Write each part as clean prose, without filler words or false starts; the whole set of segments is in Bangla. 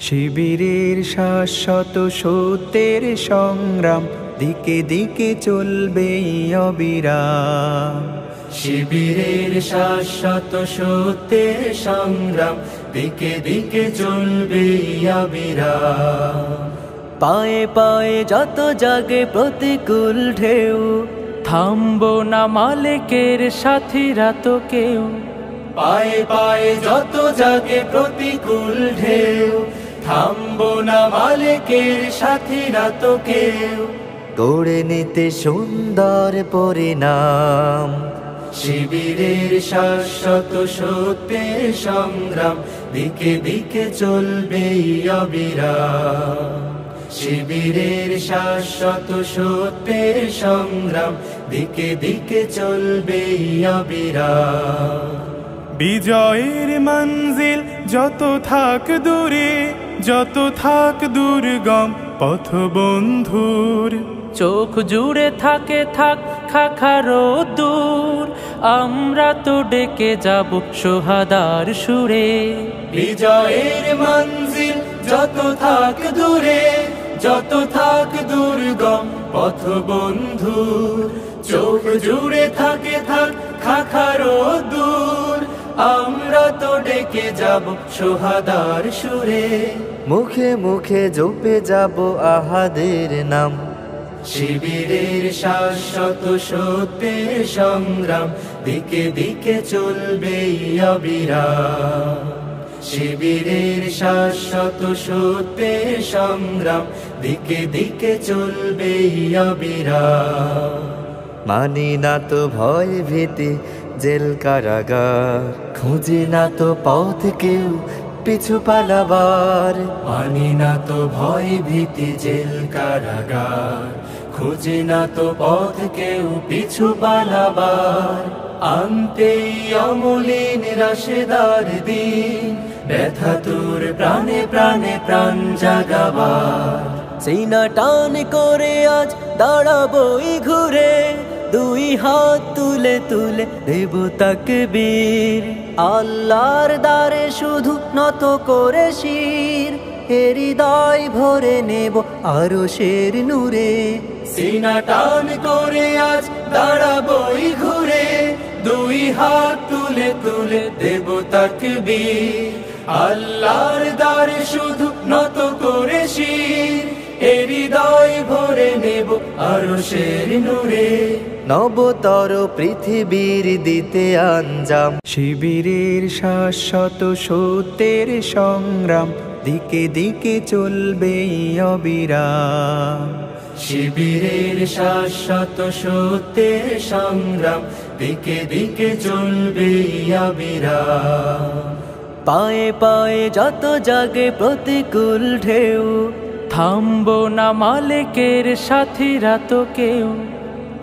শিবিরের শাশ্বত সত্যের সংগ্রাম দিকে দিকে চলবে অবিরাম। শিবিরের শাশ্বত সত্যের সংগ্রাম দিকে দিকে চলবে অবিরাম। পায়ে পায়ে যত জাগে প্রতিকূল ঢেউ, থামবো না মালিকের সাথীরা তো কেউ। পায়ে পায়ে যত জাগে প্রতিকূল ঢেউ, থামবো না মালিকের সাথীরা তো কেউ। গড়ে নিতে সুন্দর পরিণাম, শিবিরের শাশ্বত সত্যের সংগ্রাম দিকে দিকে চলবে অবিরাম। শিবিরের শাশ্বত সত্যের সংগ্রাম দিকে দিকে চলবে অবিরাম। বিজয়ের মঞ্জিল যত থাক দূরে, যত থাক দুর্গম পথ বন্ধুর। চোখ জুড়ে থাকে থাক খাখারো দূর, আমরা তো ডেকে যাব সোহাদার সুরে। বিজয়ের মঞ্জিল যত থাক দূরে, যত থাক দুর্গম পথ বন্ধুর। চোখ জুড়ে থাকে থাক খাখারো দূর, আমরা তো ডেকে যাব সোহাদার সুরে। মুখে মুখে জপে যাব আহাদের নাম, শিবিরের শাশ্বত সত্যের সংগ্রাম দিকে দিকে চলবে অবিরাম। শিবিরের শাশ্বত সত্যের সংগ্রাম দিকে দিকে চলবে অবিরাম। মানি না তো ভয় ভীতি জেল কারাগার, খুঁজি না তো পথ কেউ পিছু পালাবার। মানি না তো ভয় ভীতি জেল কারাগার, খুঁজি না তো পথ কেউ পিছু পালাবার। আনতেই অমলিন রাশেদার দিন, ব্যথা তোর প্রাণে প্রাণে প্রাণ জাগাবার। সিনা টান করে আজ দাঁড়াবোই ঘুরে, দুই হাত তুলে তুলে দেব তাকবীর। আল্লাহর দ্বারে শুধু নত করে শির, হৃদয় ভরে নেব আরশের নূরে। সিনা টান করে আজ দাঁড়াবোই ঘুরে, দুই হাত তুলে তুলে দেব তাকবীর। আল্লাহর দ্বারে শুধু নত করে শির, হৃদয় ভরে নেব আরশের নূরে। নবতর পৃথিবীর দিতে আঞ্জাম, শিবিরের শাশ্বত সত্যের সংগ্রাম দিকে দিকে চলবে অবিরাম। শিবিরের শাশ্বত সত্যের সংগ্রাম দিকে দিকে চলবে অবিরাম। পায়ে পায়ে যত জাগে প্রতিকূল ঢেউ, থামবো না মালিকের সাথীরা তো কেউ।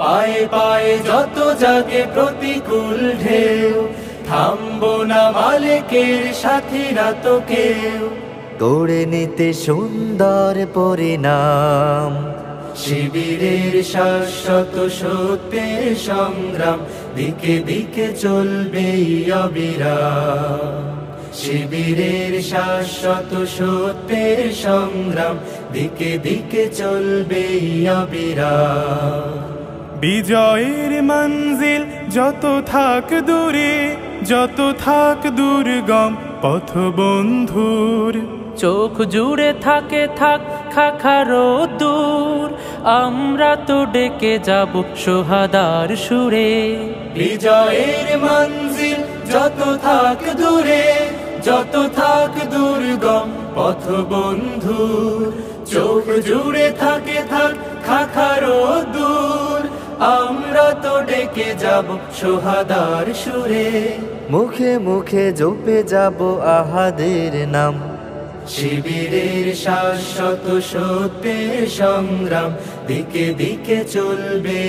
পায়ে পায়ে যত জাগে প্রতিকূল ঢেউ, থামবো না মালিকের সাথীরা তো কেউ। গড়ে নিতে সুন্দর পরিণাম, শিবিরের শাশ্বত সত্যের সংগ্রাম দিকে দিকে চলবে অবিরাম। শিবিরের শাশ্বত সত্যের সংগ্রাম দিকে দিকে চলবে অবিরাম। বিজয়ের মঞ্জিল যত থাক দূরে, যত থাক দুর্গম পথ বন্ধুর। চোখ জুড়ে থাকে থাক খাখারো দূর, আমরা তো ডেকে যাব সোহাদার সুরে। বিজয়ের মঞ্জিল যত থাক দূরে, যত থাক দুর্গম পথ বন্ধুর। চোখ জুড়ে থাকে থাক খাখারো দূর, আমরা তো ডেকে যাব সোহাদার সুরে। মুখে মুখে জপে যাব আহাদের নাম, শিবিরের শাশ্বত সত্যের সংগ্রাম দিকে দিকে চলবে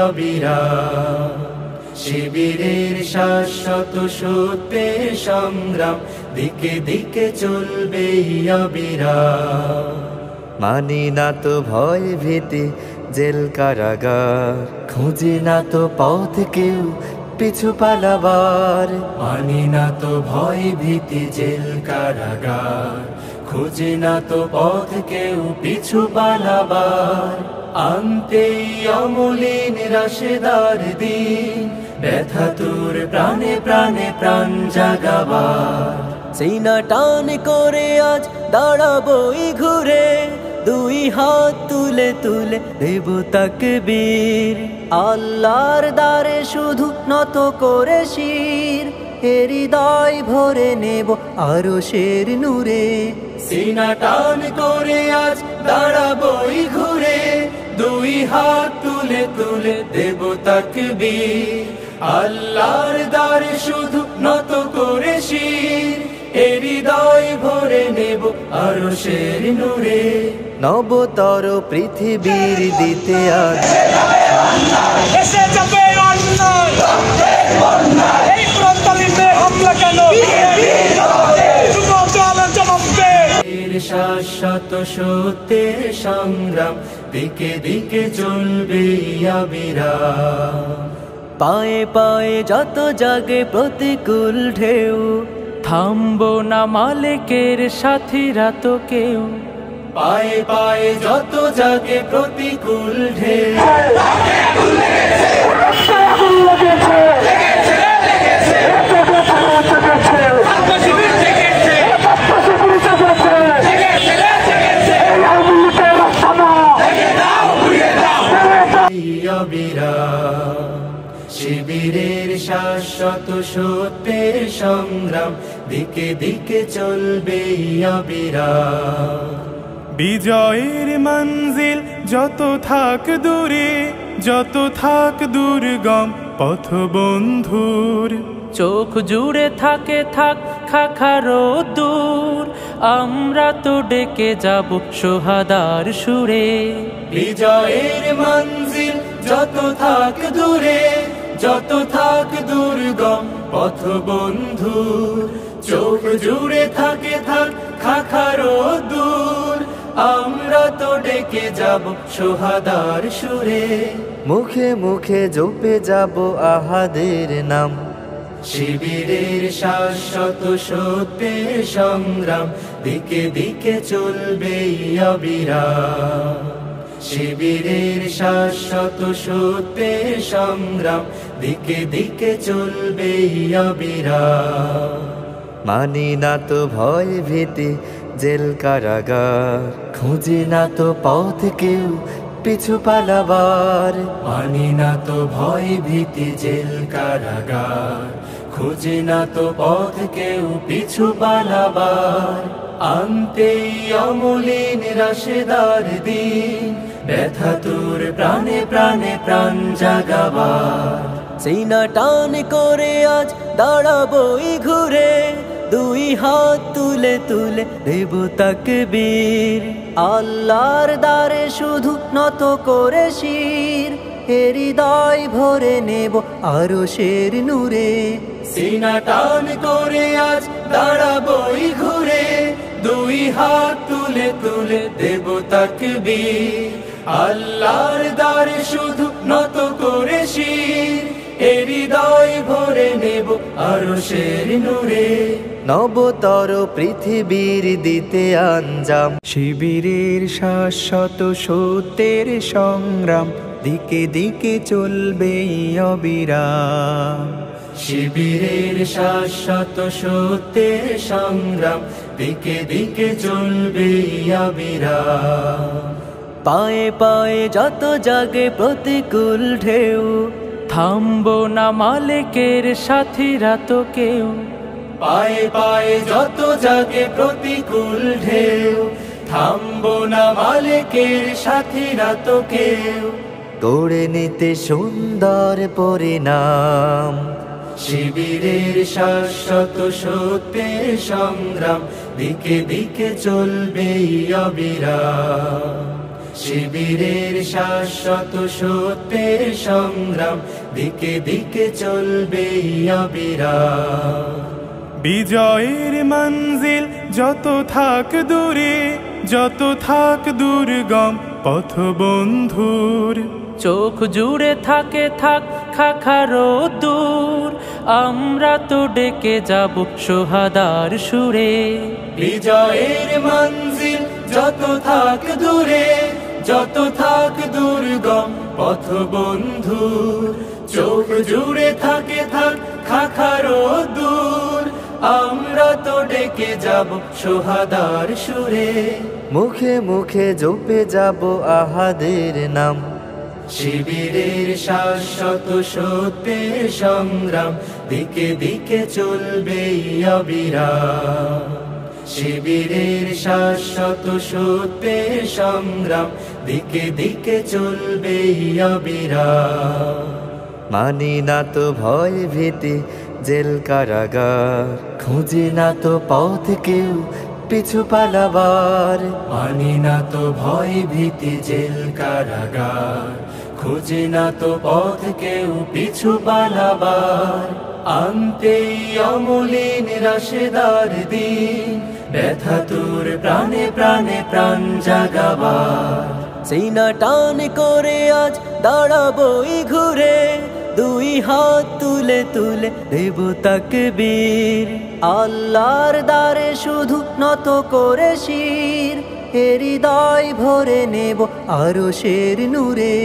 অবিরাম। শিবিরের শাশ্বত সত্যের সংগ্রাম দিকে দিকে চলবে অবিরাম। মানি না তো ভয় ভীতি জেল কারাগার, খুঁজি না তো পথ কেউ পিছু পালাবার। মানি না তো ভয় ভীতি জেল কারাগার, খুঁজে না তো পথ কেউ পিছু পালাবার, আনতেই অমলিন রাশেদার দিন, ব্যথা তোর প্রাণে প্রাণে প্রাণ জাগাবার। সিনা টান করে আজ দাঁড়াবই ঘুরে, দুই হাত তুলে তুলে দেব তাকবীর। আল্লাহর দ্বারে শুধু নত করে শির, হৃদয় ভরে নেব আরশের নূরে। সিনা টান করে আজ দাঁড়াবই ঘুরে, দুই হাত তুলে তুলে দেব তাকবীর। আল্লাহর দ্বারে শুধু নত করে শির, হৃদয় ভরে নেব আরশের নূরে। নবতর পৃথিবীর দিতে আজ এসে যাবে অন্যায়, এই প্রতারিতে হামলা কেন? যুব দল জবাব দে। শাশ্বত সত্যের সংগ্রাম, দিকে দিকে চলবে অবিরাম। পায়ে পায়ে যত জাগে প্রতিকূল ঢেউ, থামবো না মালিকের সাথীরা তো কেউ। পায়ে পায়ে যত জাগে প্রতিকূল ঢেউ, শিবিরের শাশ্বত সত্যের সংগ্রাম, দিকে দিকে চলবে অবিরাম। বিজয়ের মঞ্জিল যত থাক দূরে, যত থাক দুর্গম পথ বন্ধুর। চোখ জুড়ে থাকে থাক খাখারো দূর, আমরা তো ডেকে যাব সোহাদার সুরে। বিজয়ের মঞ্জিল যত থাক দূরে, যত থাক দুর্গম পথ বন্ধুর। চোখ জুড়ে থাকে থাক খাখারো দূর, আমরা তো ডেকে যাব সোহাদার সুরে। মুখে মুখে জপে যাব আহাদের নাম, শিবিরের শাশ্বত সত্যের সংগ্রাম, দিকে দিকে চলবে অবিরাম। শিবিরের শাশ্বত সত্যের সংগ্রাম, দিকে দিকে চলবে অবিরাম। মানি না তো ভয় ভীতি জেল কারাগার, খুঁজি না তো পথ কেউ পিছু পালাবার। মানি না তো ভয় ভীতি জেল কারাগার, খুঁজে না তো পথ কেউ পিছু পালাবার। আনতেই অমলিন রাশেদার দিন, ব্যথা তোর প্রাণে প্রাণে প্রাণ জাগাবার। সিনা টান করে আজ দাঁড়াবই ঘুরে, দুই হাত তুলে তুলে দেব তাকবীর। আল্লাহর দ্বারে শুধু নত করে শির, হৃদয় ভরে নেব আরশের নূরে। সিনা টান করে আজ দাঁড়াবই ঘুরে, দুই হাত তুলে তুলে দেব তাকবীর। আল্লাহর দ্বারে শুধু নত করে শির, হৃদয় ভরে নেব আরশের নূরে। নবতর পৃথিবীর দিতে আঞ্জাম, শিবিরের শাশ্বত সত্যের সংগ্রাম, দিকে দিকে চলবে অবিরাম। শিবিরের শাশ্বত সত্যের সংগ্রাম, দিকে দিকে চলবে অবিরাম। পায়ে পায়ে যত জাগে প্রতিকূল ঢেউ, থামবো না মালিকের সাথীরা তো কেউ। পায়ে পায়ে যত জাগে প্রতিকূল ঢেউ, থামবো না মালিকের সাথীরা তো কেউ। গড়ে নিতে সুন্দর পরিণাম, শিবিরের শাশ্বত সত্যের সংগ্রাম, দিকে দিকে চলবে অবিরাম। শিবিরের শাশ্বত সত্যের সংগ্রাম, দিকে দিকে চলবে অবিরাম। বিজয়ের মঞ্জিল যত থাক দূরে, যত থাক দুর্গম পথ বন্ধুর। চোখ জুড়ে থাকে থাক খাখারো দূর, আমরা তো ডেকে যাব সোহাদার সুরে। বিজয়ের মঞ্জিল যত থাক দূরে, যত থাক দুর্গম পথ বন্ধুর, চোখ জুড়ে থাকে থাক খাখারো দূর, আমরা তো ডেকে যাব সোহাদার সুরে। মুখে মুখে জপে যাব আহাদের নাম, শিবিরের শাশ্বত সত্যের সংগ্রাম, দিকে দিকে চলবে অবিরাম। শিবিরের শাশ্বত সত্যের সংগ্রাম, দিকে দিকে চলবে অবিরাম। মানি না তো ভয় ভীতি জেল কারাগার, খুঁজি না তো পথ কেউ পিছু পালাবার। মানি না তো ভয় ভীতি জেল কারাগার, খুঁজি না তো পথ কেউ পিছু পালাবার। আনতেই অমলিন রাশেদার দিন, ব্যথা তোর প্রাণে প্রাণে প্রাণ জাগাবার। সিনা টান করে আজ দাঁড়াবই ঘুরে, দুই হাত তুলে তুলে দেব তাকবীর। আল্লাহর দ্বারে শুধু নত করে শির, হৃদয় ভরে নেব আরশের নূরে।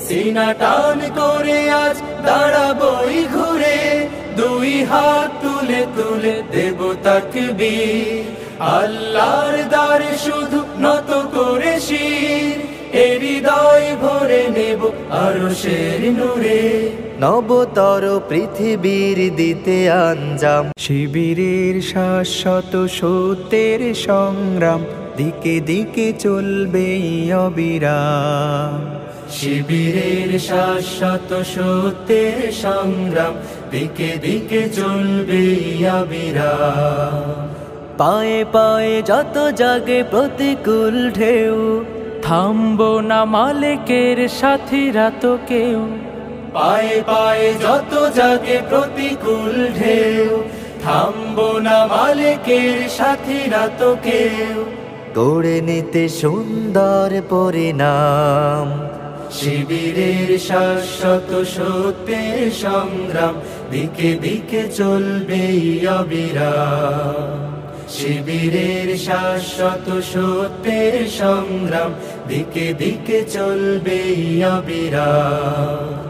সিনা টান করে আজ দাঁড়াবই ঘুরে, দুই হাত তুলে তুলে দেব তাকবীর। আল্লাহর দ্বারে শুধু নত করে শির, হৃদয় ভরে নেব আরশের নূরে। নবতর পৃথিবীর দিতে আঞ্জাম, শিবিরের শাশ্বত সত্যের সংগ্রাম, দিকে দিকে চলবে অবিরাম। শিবিরের শাশ্বত সত্যের সংগ্রাম, দিকে দিকে চলবে অবিরাম। পায়ে পায়ে যত জাগে প্রতিকূল ঢেউ, থামবো না মালিকের সাথীরা তো কেউ। পায়ে পায়ে যত জাগে প্রতিকূল ঢেউ, থামবো না মালিকের সাথীরা তো কেউ। গড়ে নিতে সুন্দর পরিণাম, শিবিরের শাশ্বত সত্যের সংগ্রাম, দিকে দিকে চলবে অবিরাম। শিবিরের শাশ্বত সত্যের সংগ্রাম, দিকে দিকে চলবে অবিরাম।